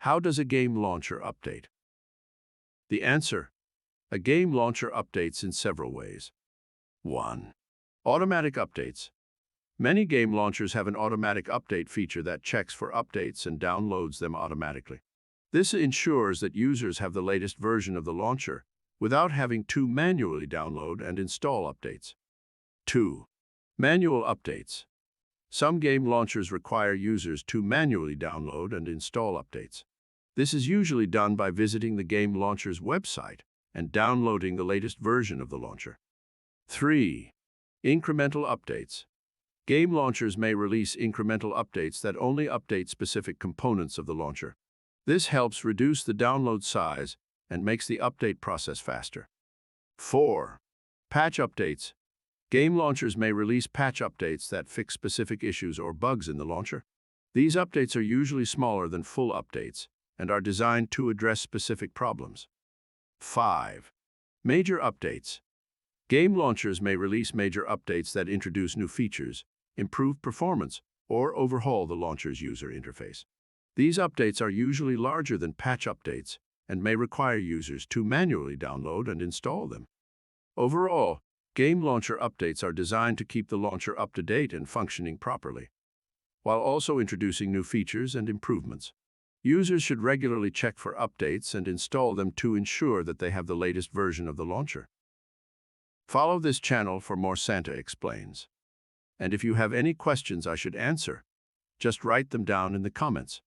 How does a game launcher update? The answer: a game launcher updates in several ways. 1. Automatic updates. Many game launchers have an automatic update feature that checks for updates and downloads them automatically. This ensures that users have the latest version of the launcher without having to manually download and install updates. 2. Manual updates. Some game launchers require users to manually download and install updates. This is usually done by visiting the game launcher's website and downloading the latest version of the launcher. 3. Incremental updates. Game launchers may release incremental updates that only update specific components of the launcher. This helps reduce the download size and makes the update process faster. 4. Patch updates. Game launchers may release patch updates that fix specific issues or bugs in the launcher. These updates are usually smaller than full updates and are designed to address specific problems. 5. Major updates. Game launchers may release major updates that introduce new features, improve performance, or overhaul the launcher's user interface. These updates are usually larger than patch updates and may require users to manually download and install them. Overall, game launcher updates are designed to keep the launcher up to date and functioning properly, while also introducing new features and improvements. Users should regularly check for updates and install them to ensure that they have the latest version of the launcher. Follow this channel for more Santa Explains. And if you have any questions I should answer, just write them down in the comments.